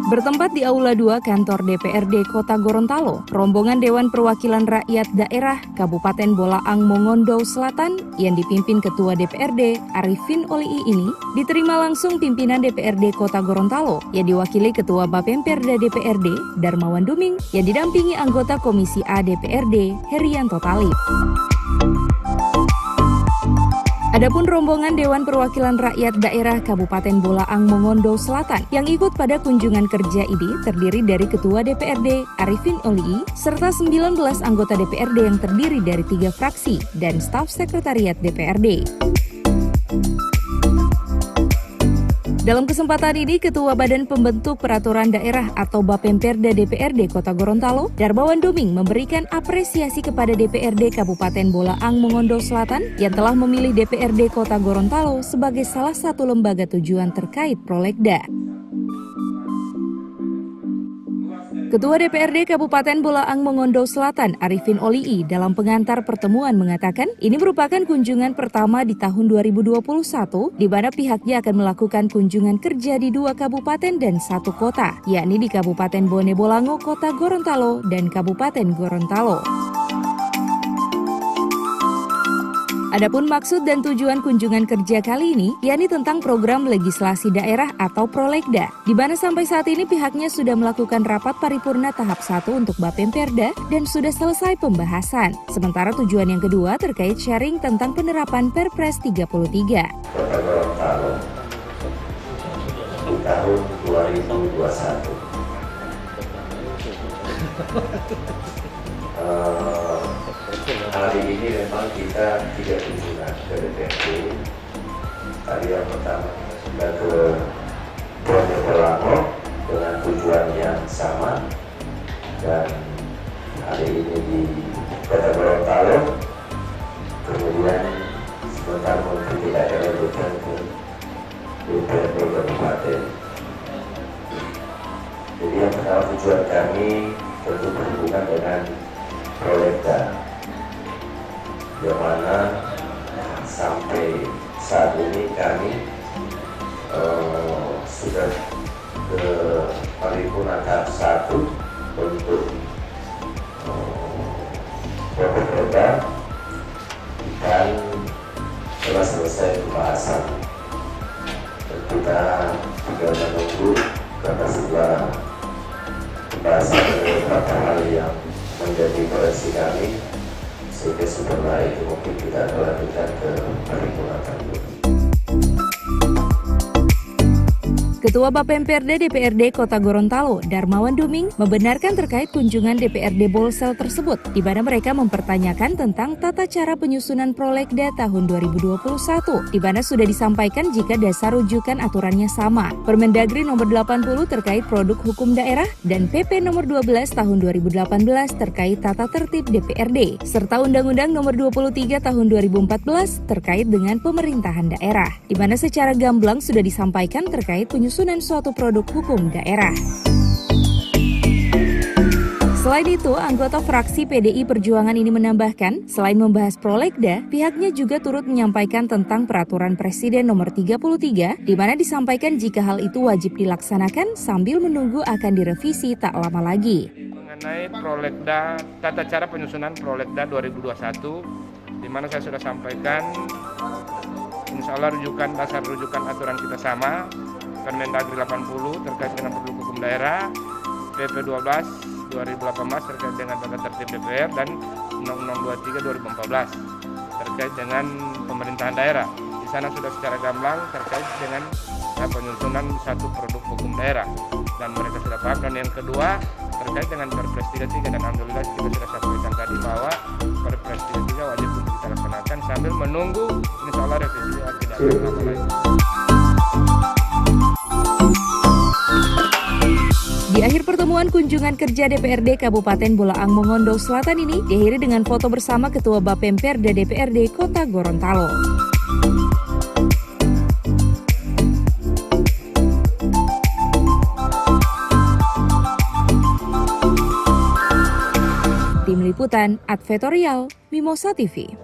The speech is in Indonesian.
Bertempat di Aula 2 kantor DPRD Kota Gorontalo, rombongan Dewan Perwakilan Rakyat Daerah Kabupaten Bolaang Mongondo Selatan yang dipimpin Ketua DPRD Arifin Olii ini diterima langsung pimpinan DPRD Kota Gorontalo yang diwakili Ketua Bapemperda DPRD Darmawan Duming yang didampingi anggota Komisi A DPRD Herianto Talib. Adapun rombongan Dewan Perwakilan Rakyat Daerah Kabupaten Bolaang Mongondo Selatan yang ikut pada kunjungan kerja ini terdiri dari Ketua DPRD Arifin Olii serta 19 anggota DPRD yang terdiri dari 3 fraksi dan staf sekretariat DPRD. Dalam kesempatan ini, Ketua Badan Pembentuk Peraturan Daerah atau Bapemperda DPRD Kota Gorontalo, Darmawan Duming memberikan apresiasi kepada DPRD Kabupaten Bolaang Mongondo Selatan yang telah memilih DPRD Kota Gorontalo sebagai salah satu lembaga tujuan terkait Prolegda. Ketua DPRD Kabupaten Bolaang Mongondo Selatan, Arifin Olii, dalam pengantar pertemuan mengatakan ini merupakan kunjungan pertama di tahun 2021 di mana pihaknya akan melakukan kunjungan kerja di 2 kabupaten dan 1 kota, yakni di Kabupaten Bone Bolango, Kota Gorontalo, dan Kabupaten Gorontalo. Adapun maksud dan tujuan kunjungan kerja kali ini, yakni tentang program legislasi daerah atau Prolegda, di mana sampai saat ini pihaknya sudah melakukan rapat paripurna tahap 1 untuk Bapemperda dan sudah selesai pembahasan. Sementara tujuan yang kedua terkait sharing tentang penerapan Perpres 33. Kota Gorontalo di tahun 2021. Hari ini memang kita 3 kunjungan ke DPRD. Tadi yang pertama sudah ke Bone Bolango dengan tujuan yang sama, dan hari ini di Kota Gorontalo. Kemudian sebentar mungkin tidak akan lanjutkan ke DPRD Kabupaten. Jadi yang pertama tujuan kami tentu berhubungan dengan Prolegda, yang mana sampai saat ini kami sudah ke paripurna tahap 1 untuk Prolegda dan telah selesai pembahasan. Kita tinggal menunggu karena setelah pembahasan beberapa hal yang menjadi koreksi kami, sehingga setelah itu mungkin kita akan lanjutkan ke paripurna tahun. Ketua Bapemperda DPRD Kota Gorontalo, Darmawan Duming, membenarkan terkait kunjungan DPRD Bolsel tersebut, di mana mereka mempertanyakan tentang tata cara penyusunan Prolegda tahun 2021, di mana sudah disampaikan jika dasar rujukan aturannya sama. Permendagri nomor 80 terkait produk hukum daerah dan PP nomor 12 tahun 2018 terkait tata tertib DPRD, serta Undang-Undang nomor 23 tahun 2014 terkait dengan pemerintahan daerah, di mana secara gamblang sudah disampaikan terkait penyusunan suatu produk hukum daerah. Selain itu, anggota fraksi PDI Perjuangan ini menambahkan, selain membahas Prolegda, pihaknya juga turut menyampaikan tentang Peraturan Presiden nomor 33, di mana disampaikan jika hal itu wajib dilaksanakan sambil menunggu akan direvisi tak lama lagi. Mengenai Prolegda, tata cara penyusunan Prolegda 2021, di mana saya sudah sampaikan, insya Allah dasar rujukan aturan kita sama, Permendagri 80 terkait dengan produk hukum daerah, PP 12 2018 terkait dengan tata tertib DPR, dan Undang-Undang 23 2014 terkait dengan pemerintahan daerah. Di sana sudah secara gamblang terkait dengan penyusunan satu produk hukum daerah, dan mereka sudah paham. Dan yang kedua terkait dengan Perpres 33, dan alhamdulillah kita sudah sampaikan tadi bahwa Perpres 33 wajib untuk kita laksanakan sambil menunggu insya Allah revisi tidak akan lama lagi. Di akhir pertemuan kunjungan kerja DPRD Kabupaten Bolaang Mongondo Selatan ini diakhiri dengan foto bersama Ketua Bapemperda DPRD Kota Gorontalo. Tim Liputan Advertorial Mimosa TV.